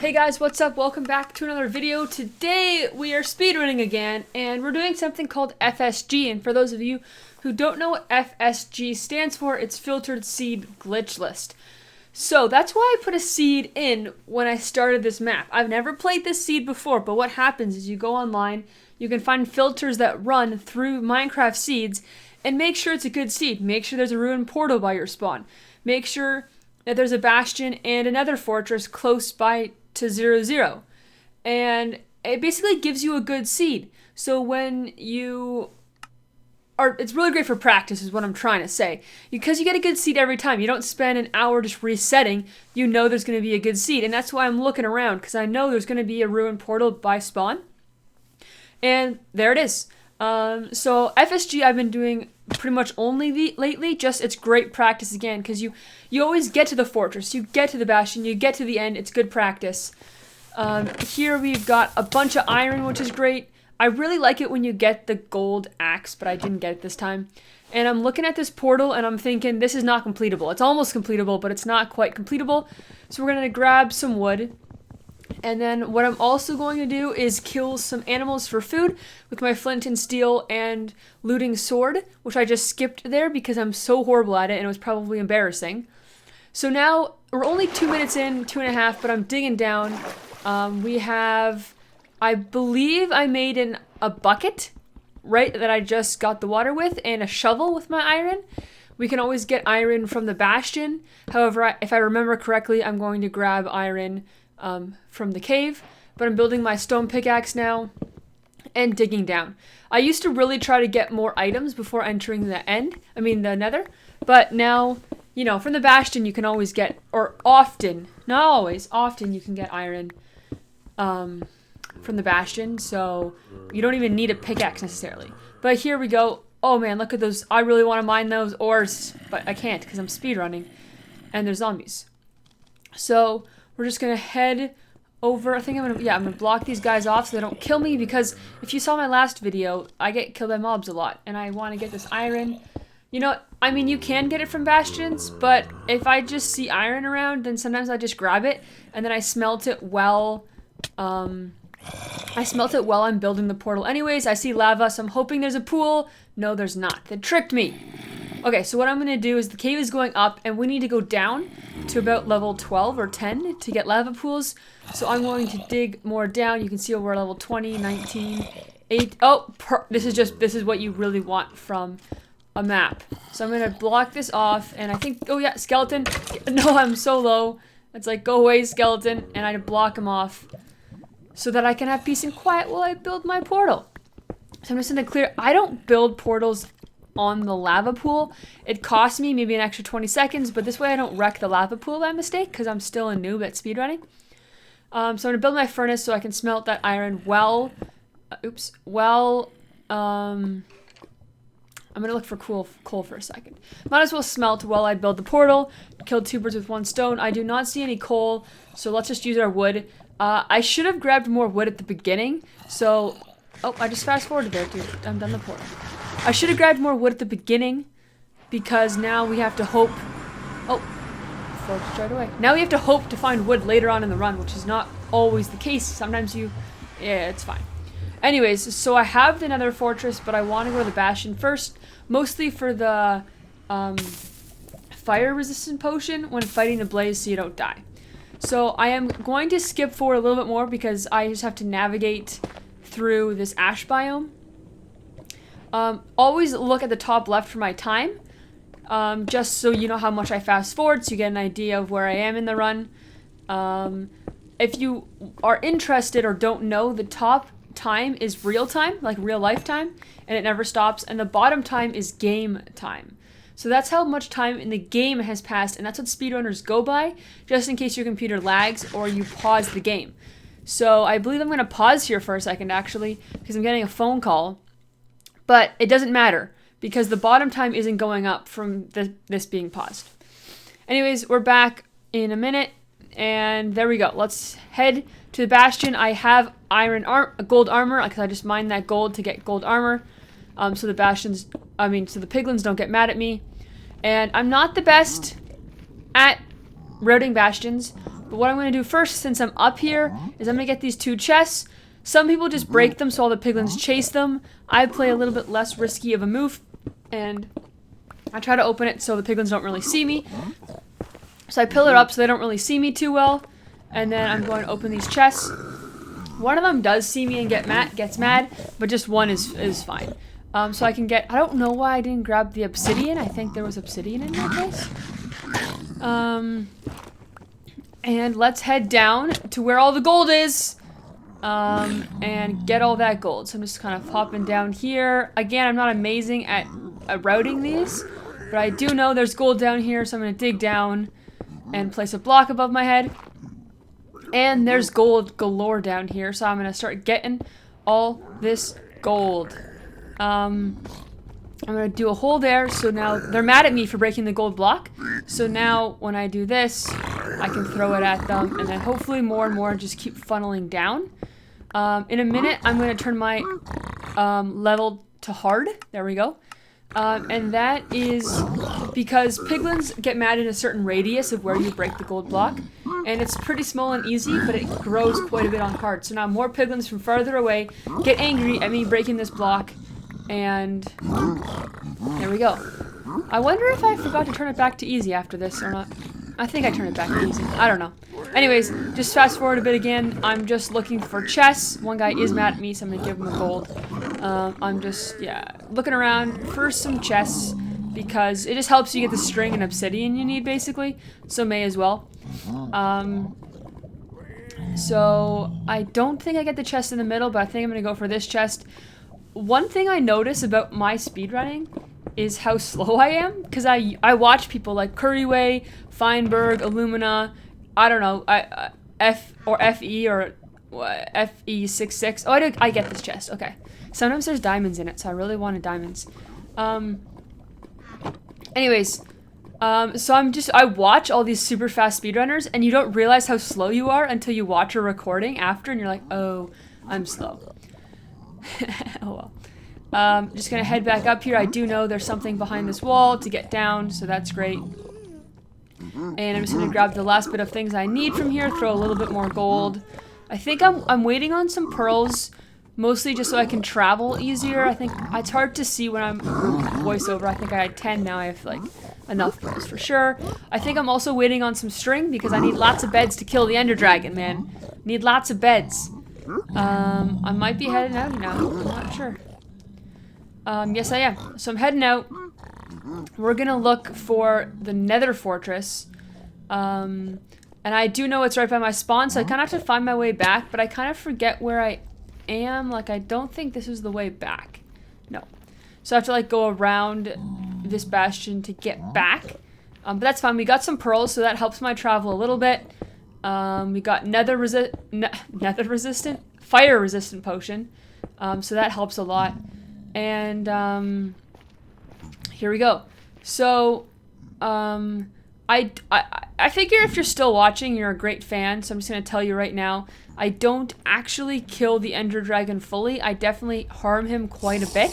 Hey guys, what's up? Welcome back to another video. Today we are speedrunning again, and we're doing something called FSG. And for those of you who don't know what FSG stands for, it's Filtered Seed Glitch List. So that's why I put a seed in when I started this map. I've never played this seed before, but what happens is you go online, you can find filters that run through Minecraft seeds, and make sure it's a good seed. Make sure there's a ruined portal by your spawn. Make sure that there's a bastion and another fortress close by to 0, and it basically gives you a good seed. So when you are, it's really great for practice is what I'm trying to say, because you get a good seed every time. You don't spend an hour just resetting. You know there's going to be a good seed, and that's why I'm looking around, because I know there's going to be a ruined portal by spawn, and there it is. So FSG I've been doing pretty much only lately. Just it's great practice again, because you always get to the fortress, you get to the bastion, you get to the end. It's good practice. Here we've got a bunch of iron, which is great. I really like it when you get the gold axe, but I didn't get it this time. And I'm looking at this portal and I'm thinking this is not completable. It's almost completable, but it's not quite completable. So we're gonna grab some wood. And then what I'm also going to do is kill some animals for food with my flint and steel and looting sword, which I just skipped there because I'm so horrible at it and it was probably embarrassing. So now we're only 2 minutes in, 2.5, but I'm digging down. We have, I believe I made a bucket, right, that I just got the water with, and a shovel with my iron. We can always get iron from the bastion. However, if I remember correctly, I'm going to grab iron from the cave, but I'm building my stone pickaxe now and digging down. I used to really try to get more items before entering the nether, but now, you know, from the bastion you can always get, or often, not always, often you can get iron from the bastion, so you don't even need a pickaxe necessarily. But here we go. Oh man, look at those. I really want to mine those ores, but I can't because I'm speedrunning and there's zombies. So we're just gonna head over. I'm gonna block these guys off so they don't kill me, because if you saw my last video, I get killed by mobs a lot, and I want to get this iron. You know, I mean, you can get it from bastions, but if I just see iron around, then sometimes I just grab it, and then I smelt it while, I'm building the portal. Anyways, I see lava, so I'm hoping there's a pool. No, there's not. They tricked me. Okay, so what I'm going to do is the cave is going up, and we need to go down to about level 12 or 10 to get lava pools. So I'm going to dig more down. You can see we're level 20, 19, 8. Oh, this is what you really want from a map. So I'm going to block this off, and I think, oh yeah, skeleton. No, I'm so low. It's like, go away, skeleton, and I block him off so that I can have peace and quiet while I build my portal. So I'm just going to clear. I don't build portals on the lava pool. It costs me maybe an extra 20 seconds, but this way I don't wreck the lava pool by mistake, because I'm still a noob at speedrunning. So I'm going to build my furnace so I can smelt that iron I'm going to look for coal for a second. Might as well smelt while I build the portal. Killed 2 birds with 1 stone. I do not see any coal, so let's just use our wood. I should have grabbed more wood at the beginning, so... Oh, I just fast forwarded there, dude. I'm done the portal. I should have grabbed more wood at the beginning, because now we have to hope... Oh, folks, right away. Now we have to hope to find wood later on in the run, which is not always the case. Sometimes yeah, it's fine. Anyways, so I have the nether fortress, but I want to go to the bastion first, mostly for the fire resistant potion when fighting the blaze so you don't die. So I am going to skip forward a little bit more because I just have to navigate through this ash biome. Always look at the top left for my time, just so you know how much I fast forward, so you get an idea of where I am in the run. If you are interested or don't know, the top time is real time, like real life time, and it never stops, and the bottom time is game time. So that's how much time in the game has passed, and that's what speedrunners go by, just in case your computer lags or you pause the game. So I believe I'm going to pause here for a second, actually, because I'm getting a phone call. But it doesn't matter, because the bottom time isn't going up from this being paused. Anyways, we're back in a minute, and there we go. Let's head to the bastion. I have gold armor, because I just mined that gold to get gold armor. So the piglins don't get mad at me. And I'm not the best at routing bastions, But what I'm going to do first, since I'm up here, is I'm going to get these 2 chests. Some people just break them so all the piglins chase them. I play a little bit less risky of a move, and I try to open it so the piglins don't really see me. So I pillar up so they don't really see me too well, and then I'm going to open these chests. One of them does see me and gets mad, but just one is fine. So I can get, I don't know why I didn't grab the obsidian. I think there was obsidian in that place. And let's head down to where all the gold is. And get all that gold. So I'm just kind of hopping down here. Again, I'm not amazing at routing these, but I do know there's gold down here, so I'm going to dig down and place a block above my head. And there's gold galore down here, so I'm going to start getting all this gold. I'm going to do a hole there, so now they're mad at me for breaking the gold block. So now when I do this, I can throw it at them, and then hopefully more and more just keep funneling down. In a minute, I'm going to turn my level to hard. There we go. And that is because piglins get mad in a certain radius of where you break the gold block. And it's pretty small and easy, but it grows quite a bit on hard. So now more piglins from farther away get angry at me breaking this block. And there we go. I wonder if I forgot to turn it back to easy after this or not. I think I turned it back to easy. I don't know. Anyways, just fast forward a bit again. I'm just looking for chests. One guy is mad at me, so I'm gonna give him the gold. I'm just, looking around for some chests because it just helps you get the string and obsidian you need, basically. So may as well. So I don't think I get the chest in the middle, but I think I'm gonna go for this chest. One thing I notice about my speedrunning is how slow I am, because I watch people like Curryway, Feinberg, Illumina, I don't know, FE or FE66. Oh, I get this chest. Okay. Sometimes there's diamonds in it, so I really wanted diamonds. Anyways, so I watch all these super fast speedrunners, and you don't realize how slow you are until you watch a recording after, and you're like, oh, I'm slow. Oh well. Just gonna head back up here. I do know there's something behind this wall to get down, so that's great. And I'm just gonna grab the last bit of things I need from here, throw a little bit more gold. I think I'm waiting on some pearls, mostly just so I can travel easier. I think it's hard to see when I'm voiceover. I think I had 10, now I have like enough pearls for sure. I think I'm also waiting on some string because I need lots of beds to kill the Ender Dragon, man. Need lots of beds. I might be heading out now. I'm not sure. Yes I am. So I'm heading out. We're gonna look for the Nether Fortress. And I do know it's right by my spawn, so I kind of have to find my way back, but I kind of forget where I am. Like, I don't think this is the way back. No. So I have to, like, go around this bastion to get back. But that's fine. We got some pearls, so that helps my travel a little bit. We got fire resistant potion. So that helps a lot. And, here we go. So, I figure if you're still watching, you're a great fan, so I'm just going to tell you right now, I don't actually kill the Ender Dragon fully. I definitely harm him quite a bit,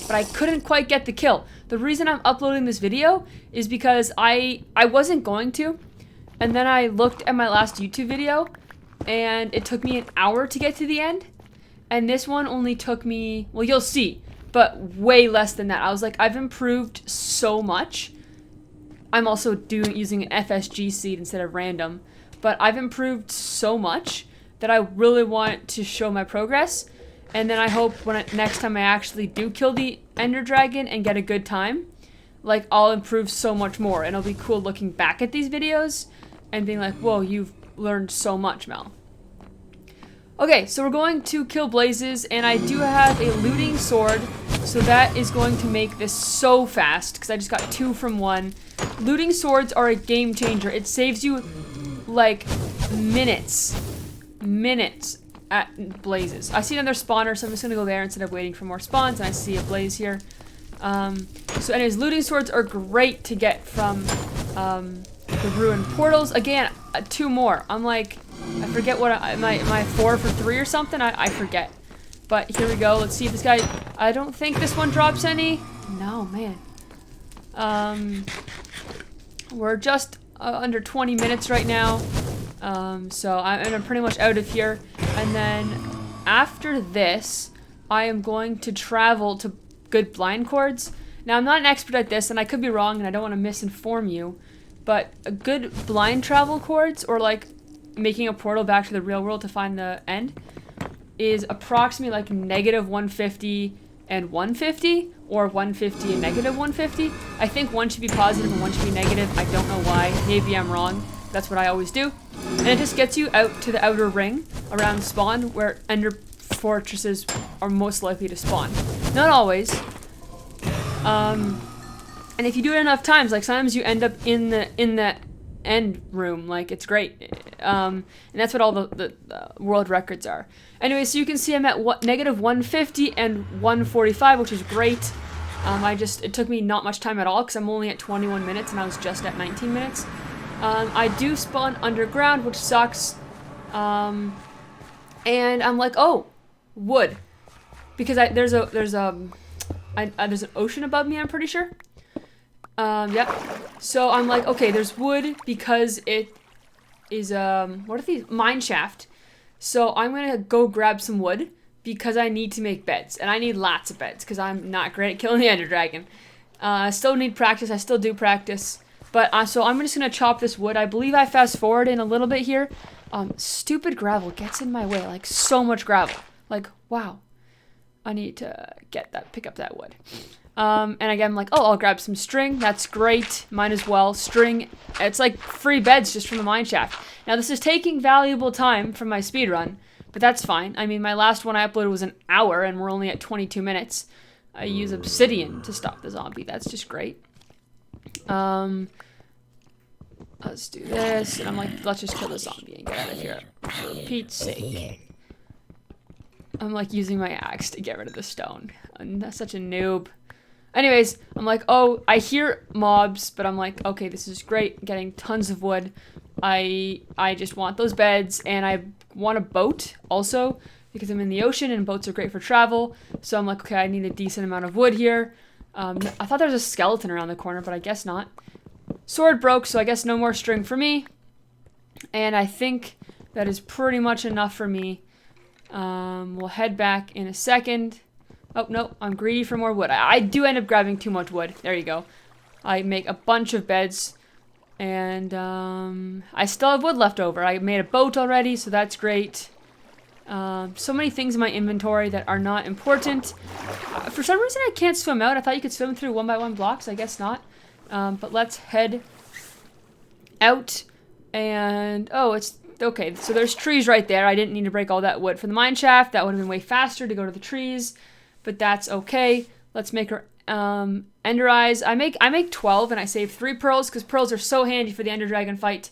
but I couldn't quite get the kill. The reason I'm uploading this video is because I wasn't going to, and then I looked at my last YouTube video, and it took me an hour to get to the end, and this one only took me, well, you'll see, but way less than that. I was like, I've improved so much. I'm also using an FSG seed instead of random, but I've improved so much that I really want to show my progress. And then I hope next time I actually do kill the Ender Dragon and get a good time, like, I'll improve so much more, and it'll be cool looking back at these videos and being like, whoa, you've learned so much, Mel. Okay, so we're going to kill Blazes, and I do have a looting sword, so that is going to make this so fast, because I just got 2 from 1. Looting swords are a game changer. It saves you, like, minutes at Blazes. I see another spawner, so I'm just going to go there instead of waiting for more spawns, and I see a Blaze here. So anyways, looting swords are great to get from the ruined portals. Again, 2 more. I'm like, I forget what am I 4 for 3 or something? I forget. But here we go. Let's see if this guy, I don't think this one drops any. No, man. We're just under 20 minutes right now. So I'm pretty much out of here. And then after this, I am going to travel to good blind cords. Now, I'm not an expert at this, and I could be wrong, and I don't want to misinform you, but a good blind travel cords, or like making a portal back to the real world to find the end, is approximately like negative 150 and 150, or 150 and negative 150. I think one should be positive and one should be negative. I don't know why. Maybe I'm wrong. That's what I always do. And it just gets you out to the outer ring around spawn, where ender fortresses are most likely to spawn. Not always. And if you do it enough times, like sometimes you end up in the end room, like it's great. And that's what all the world records are. Anyway, so you can see I'm at negative 150 and 145, which is great. It took me not much time at all because I'm only at 21 minutes and I was just at 19 minutes. I do spawn underground, which sucks. And I'm like, oh, wood, because there's an ocean above me, I'm pretty sure. Yep. So I'm like, okay, there's wood because it is what are these? Mine shaft. So I'm gonna go grab some wood because I need to make beds, and I need lots of beds because I'm not great at killing the ender dragon. I still need practice. I still do practice. But so I'm just gonna chop this wood. I believe I fast forward in a little bit here. Stupid gravel gets in my way, like so much gravel. Like, wow. I need to pick up that wood. And again, I'm like, oh, I'll grab some string. That's great. Might as well. String, it's like free beds just from the mine shaft. Now, this is taking valuable time from my speed run, but that's fine. I mean, my last one I uploaded was an hour, and we're only at 22 minutes. I use obsidian to stop the zombie. That's just great. Let's do this. And I'm like, let's just kill the zombie and get out of here. For Pete's sake. I'm like using my axe to get rid of the stone. I'm such a noob. Anyways, I'm like, oh, I hear mobs, but I'm like, okay, this is great. Getting tons of wood. I just want those beds, and I want a boat also because I'm in the ocean and boats are great for travel. So I'm like, okay, I need a decent amount of wood here. I thought there was a skeleton around the corner, but I guess not. Sword broke, so I guess no more string for me. And I think that is pretty much enough for me. We'll head back in a second. Oh, no, I'm greedy for more wood. I do end up grabbing too much wood. There you go. I make a bunch of beds. And, I still have wood left over. I made a boat already, so that's great. So many things in my inventory that are not important. For some reason, I can't swim out. I thought you could swim through 1x1 blocks. I guess not. But let's head out. And, oh, it's... Okay, so there's trees right there. I didn't need to break all that wood for the mine shaft. That would have been way faster to go to the trees, but that's okay. Let's make our ender eyes. I make 12 and I save 3 pearls because pearls are so handy for the ender dragon fight.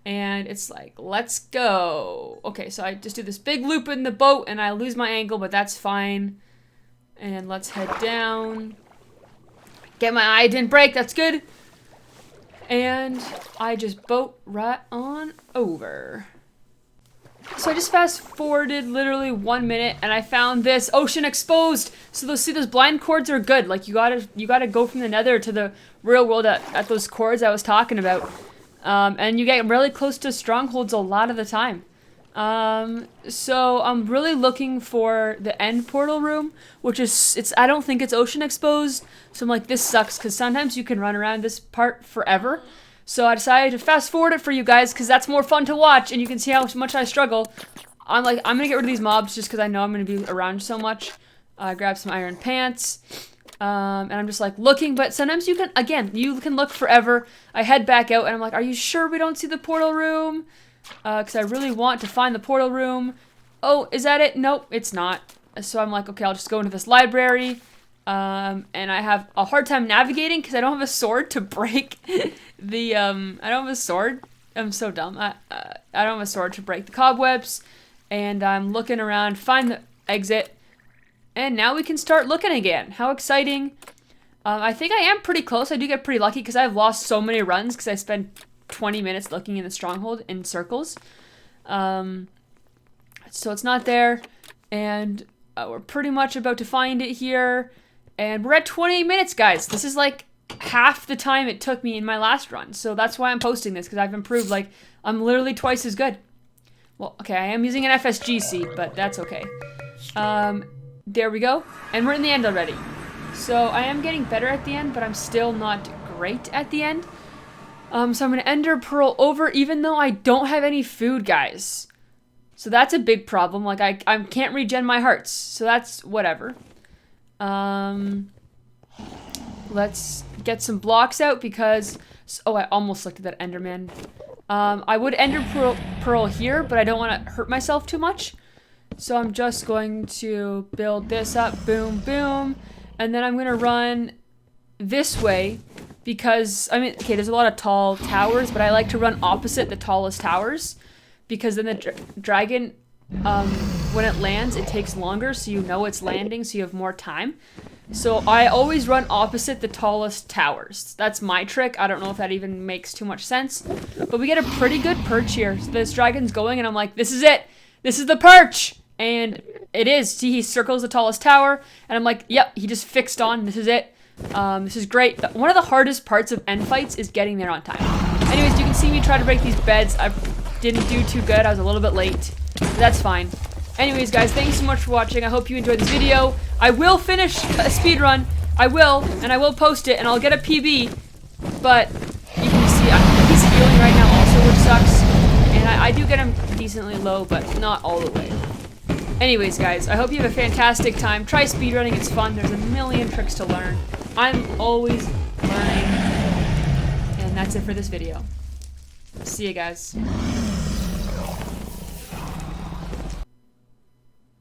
And it's like, let's go. Okay, so I just do this big loop in the boat and I lose my angle, but that's fine. And let's head down. Get my eye didn't break. That's good. And I just boat right on over. So I just fast forwarded literally 1 minute and I found this ocean exposed. So those blind cords are good. Like you gotta go from the nether to the real world at those cords I was talking about. And you get really close to strongholds a lot of the time. So I'm really looking for the end portal room, which is, I don't think it's ocean exposed. So I'm like, this sucks because sometimes you can run around this part forever. So I decided to fast forward it for you guys because that's more fun to watch and you can see how much I struggle. I'm like, I'm going to get rid of these mobs just because I know I'm going to be around so much. Grab some iron pants. And I'm just like looking, but sometimes you can look forever. I head back out and I'm like, are you sure we don't see the portal room? Because I really want to find the portal room. Oh, is that it? Nope, it's not. So I'm like, okay, I'll just go into this library. And I have a hard time navigating because I don't have a sword to break the, I don't have a sword. I'm so dumb. I don't have a sword to break the cobwebs. And I'm looking around, find the exit. And now we can start looking again. How exciting. I think I am pretty close. I do get pretty lucky because I've lost so many runs because I spend 20 minutes looking in the stronghold in circles. So it's not there. And we're pretty much about to find it here. And we're at 28 minutes, guys. This is like half the time it took me in my last run. So that's why I'm posting this, because I've improved. Like, I'm literally twice as good. Well, okay, I am using an FSG seed, but that's okay. There we go. And we're in the end already. So I am getting better at the end, but I'm still not great at the end. So I'm going to ender pearl over, even though I don't have any food, guys. So that's a big problem. Like, I can't regen my hearts. So that's whatever. Let's get some blocks out because... Oh, I almost looked at that Enderman. I would ender pearl here, but I don't want to hurt myself too much. So I'm just going to build this up. Boom, boom. And then I'm going to run this way because, I mean, okay, there's a lot of tall towers, but I like to run opposite the tallest towers because then the dragon, when it lands, it takes longer, so you know it's landing, so you have more time. So I always run opposite the tallest towers. That's my trick. I don't know if that even makes too much sense. But we get a pretty good perch here. So this dragon's going, and I'm like, this is it. This is the perch. And it is. See, he circles the tallest tower. And I'm like, yep, he just fixed on. This is it. This is great. One of the hardest parts of end fights is getting there on time. Anyways, you can see me try to break these beds. I didn't do too good. I was a little bit late. But that's fine. Anyways, guys, thanks so much for watching. I hope you enjoyed this video. I will finish a speedrun. I will, and I will post it, and I'll get a PB. But you can see he's healing right now also, which sucks. And I do get him decently low, but not all the way. Anyways, guys, I hope you have a fantastic time. Try speedrunning. It's fun. There's a million tricks to learn. I'm always learning. And that's it for this video. See you guys.